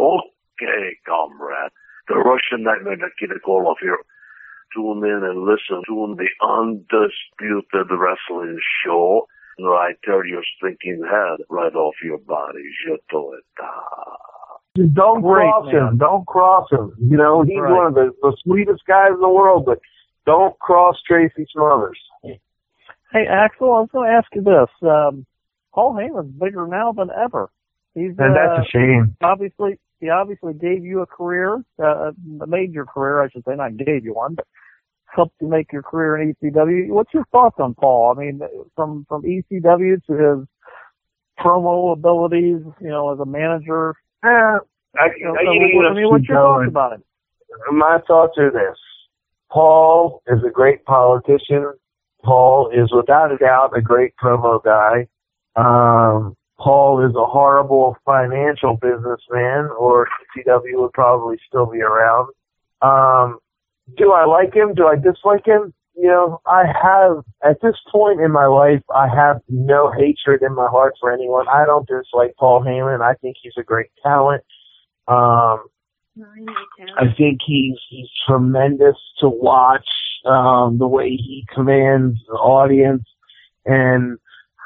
Okay, comrade. The Russian Nightmare Nikita Koloff here. Tune in and listen to the Undisputed Wrestling Show. I tear your stinking head right off your body. Je to it. Don't cross him. Don't cross him. You know, he's one of the sweetest guys in the world, but don't cross Tracy Smothers. Hey, Axel, I was going to ask you this. Paul Heyman's bigger now than ever. And that's a shame. He obviously gave you a career, a major career, I should say, not gave you one, but helped you make your career in ECW. What's your thoughts on Paul? I mean, from ECW to his promo abilities, you know, as a manager. What's your thoughts about him? My thoughts are this. Paul is a great politician. Paul is without a doubt a great promo guy. Paul is a horrible financial businessman, or ECW would probably still be around. Do I like him? Do I dislike him? You know, at this point in my life, I have no hatred in my heart for anyone. I don't dislike Paul Heyman. I think he's a great talent. I think he's tremendous to watch, the way he commands the audience. And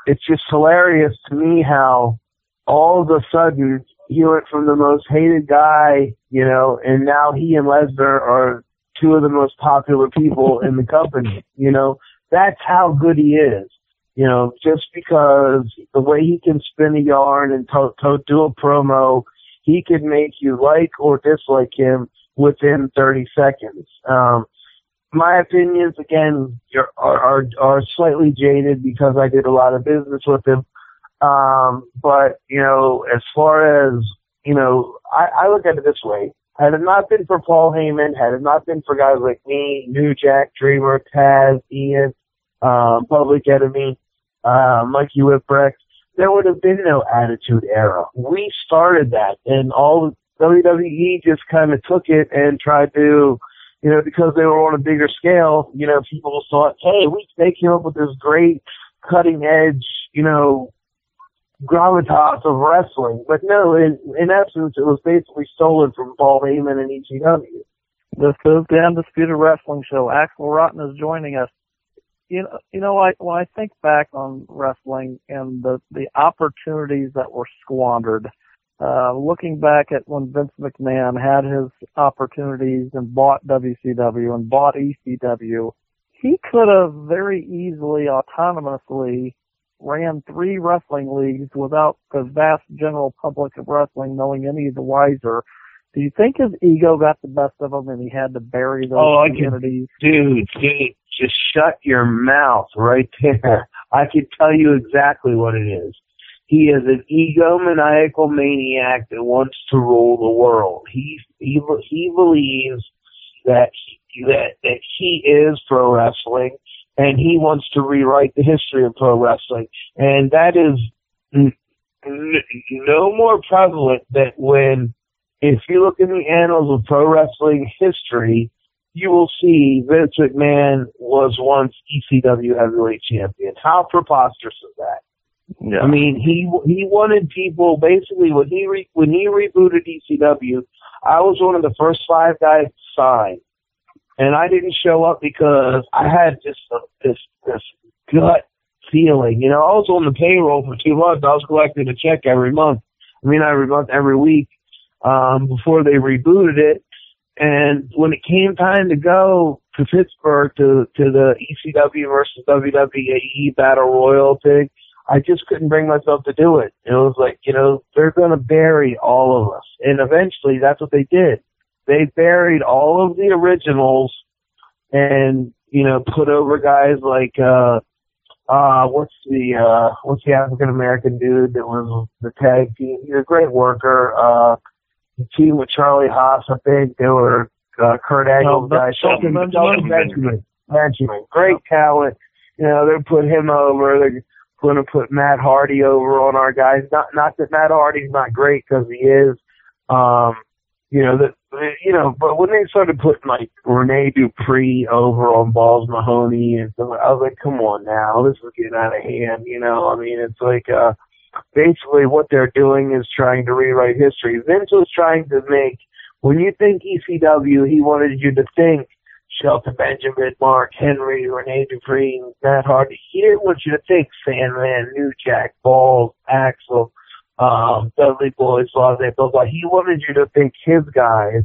it's just hilarious to me how all of a sudden he went from the most hated guy, you know, and now he and Lesnar are two of the most popular people in the company. You know, that's how good he is. You know, just because the way he can spin a yarn and do a promo, he can make you like or dislike him within 30 seconds. My opinions, again, are slightly jaded because I did a lot of business with him. But, you know, as far as, you know, I look at it this way. Had it not been for Paul Heyman, had it not been for guys like me, New Jack, Dreamer, Taz, Ian, Public Enemy, Mikey Whipwreck, there would have been no Attitude Era. We started that, and all WWE just kind of took it and tried to, you know, because they were on a bigger scale, you know, people thought, hey, they came up with this great cutting edge, you know, gravitas of wrestling. But no, in essence, it was basically stolen from Paul Heyman and ECW. This is the Undisputed Wrestling Show. Axel Rotten is joining us. You know, when I think back on wrestling and the opportunities that were squandered, looking back at when Vince McMahon had his opportunities and bought WCW and bought ECW, he could have very easily, autonomously ran 3 wrestling leagues without the vast general public of wrestling knowing any the wiser. Do you think his ego got the best of him and he had to bury those communities? Dude, just shut your mouth right there. I can tell you exactly what it is. He is an egomaniacal maniac that wants to rule the world. He believes that he is pro wrestling, and he wants to rewrite the history of pro wrestling. And that is no more prevalent than when, if you look in the annals of pro wrestling history, you will see Vince McMahon was once ECW heavyweight champion. How preposterous is that? Yeah. I mean, he wanted people, basically, when he rebooted ECW, I was one of the first 5 guys to sign. And I didn't show up because I had just this gut feeling. You know, I was on the payroll for 2 months. I was collecting a check every month. Every week, before they rebooted it. And when it came time to go to Pittsburgh to the ECW versus WWE Battle Royal thing, I just couldn't bring myself to do it. It was like, you know, they're going to bury all of us. And eventually that's what they did. They buried all of the originals and, you know, put over guys like, what's the African American dude that was the tag team? He's a great worker. The team with Charlie Haas, I think they were, Kurt Angle's guy. Benjamin. Great talent. You know, they put him over. They're going to put Matt Hardy over on our guys. Not that Matt Hardy's not great, because he is. But when they started putting like Rene Dupree over on Balls Mahoney and stuff, I was like, come on now, this is getting out of hand. You know, I mean, it's like, basically what they're doing is trying to rewrite history. Vince was trying to make, when you think ECW, he wanted you to think Shelton Benjamin, Mark Henry, Rene Dupree, Matt Hardy. He didn't want you to think Sandman, New Jack, Balls, Axel, Dudley Boyz, blah, blah, blah. He wanted you to think his guys.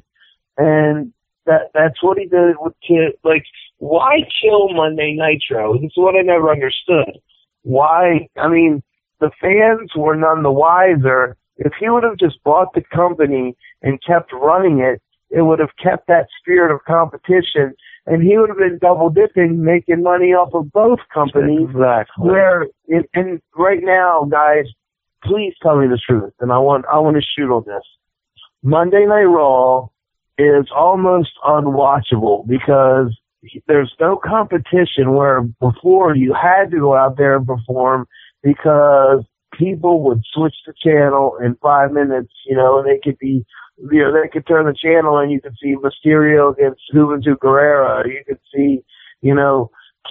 And that's what he did with Kid. Like, why kill Monday Nitro? This is what I never understood. Why? I mean, the fans were none the wiser. If he would have just bought the company and kept running it, it would have kept that spirit of competition, and he would have been double dipping, making money off of both companies. Exactly. And right now, guys, please tell me the truth, and I want to shoot on this. Monday Night Raw is almost unwatchable because there's no competition, where before you had to go out there and perform because people would switch the channel in 5 minutes, and they could be, they could turn the channel and you could see Mysterio against Juventud Guerrera. You could see,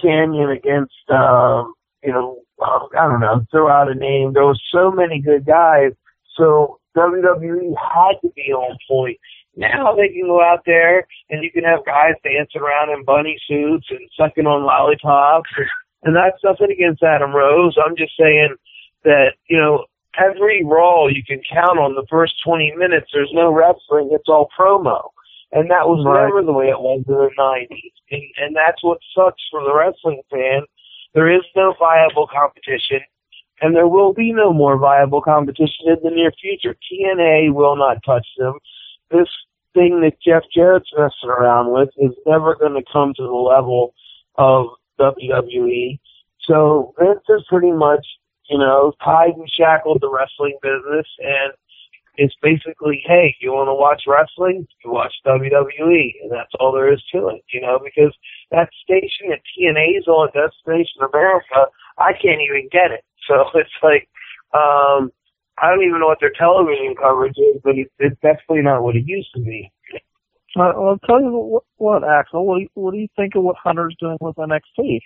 Canyon against, I don't know, throw out a name. There was so many good guys. So WWE had to be on point. Now they can go out there and you can have guys dancing around in bunny suits and sucking on lollipops. And that's nothing against Adam Rose. I'm just saying that, every Raw you can count on the first 20 minutes. There's no wrestling. It's all promo. And that was never the way it was in the 90s. And that's what sucks for the wrestling fan. There is no viable competition, and there will be no more viable competition in the near future. TNA will not touch them. This thing that Jeff Jarrett's messing around with is never going to come to the level of WWE. So Vince is pretty much, tied and shackled the wrestling business, and it's basically, hey, you want to watch wrestling? You watch WWE, and that's all there is to it, because that station that TNA's on, Destination America, I can't even get it. So it's like, I don't even know what their television coverage is, but it's definitely not what it used to be. I'll tell you what, Axel, what do you think of what Hunter's doing with NXT?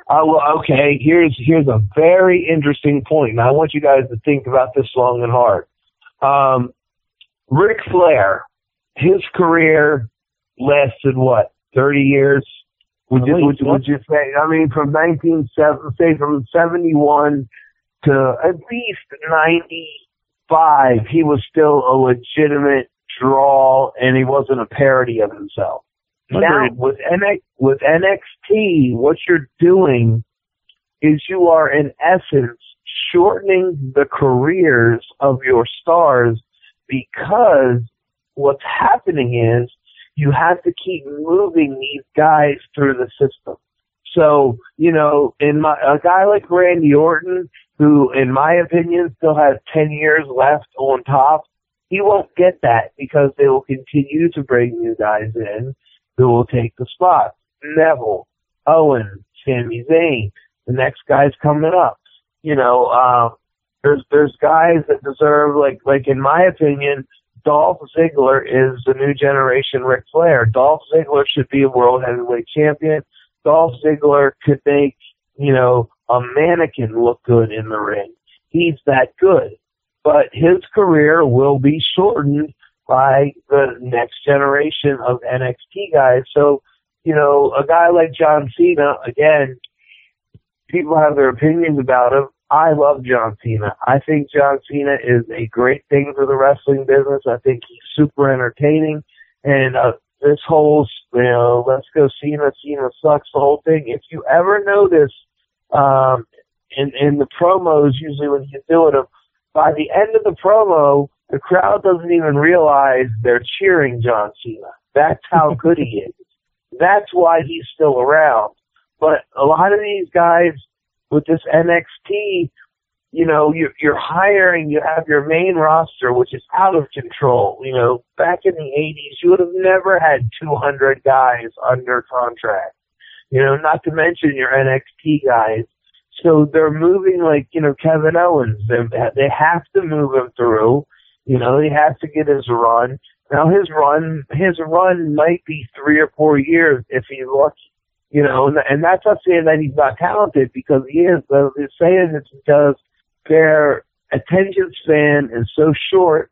Well, okay, here's a very interesting point, and I want you guys to think about this long and hard. Ric Flair, his career lasted, 30 years? Would you say? I mean, from 71 to at least 95, he was still a legitimate draw, and he wasn't a parody of himself. Now, with NXT, what you're doing is you are, in essence, shortening the careers of your stars, because what's happening is you have to keep moving these guys through the system. So, a guy like Randy Orton, who, in my opinion, still has 10 years left on top, he won't get that because they will continue to bring new guys in who will take the spot. Neville, Owen, Sami Zayn, the next guy's coming up. There's guys that deserve, like in my opinion, Dolph Ziggler is the new generation Ric Flair. Dolph Ziggler should be a world heavyweight champion. Dolph Ziggler could make, a mannequin look good in the ring. He's that good. But his career will be shortened by the next generation of NXT guys. So, a guy like John Cena, again, people have their opinions about him. I love John Cena. I think John Cena is a great thing for the wrestling business. I think he's super entertaining. And this whole, let's go Cena sucks, the whole thing. If you ever notice, in the promos, usually when he's doing them, by the end of the promo, the crowd doesn't even realize they're cheering John Cena. That's how good he is. That's why he's still around. But a lot of these guys with this NXT, you're hiring, you have your main roster, which is out of control. Back in the 80s, you would have never had 200 guys under contract. Not to mention your NXT guys. So they're moving Kevin Owens. They have to move him through. He has to get his run. Now his run might be 3 or 4 years if he's lucky. And that's not saying that he's not talented, because he is. But it's saying it's because they're attention span is so short,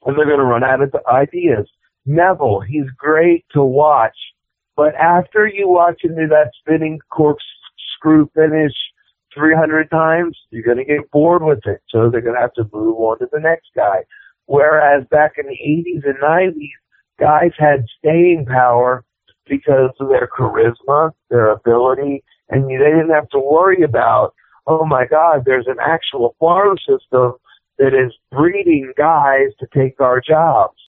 and they're going to run out of ideas. Neville, he's great to watch, but after you watch him do that spinning corkscrew finish 300 times, you're going to get bored with it. So they're going to have to move on to the next guy. Whereas back in the 80s and 90s, guys had staying power because of their charisma, their ability, and they didn't have to worry about, oh my God, there's an actual farm system that is breeding guys to take our jobs.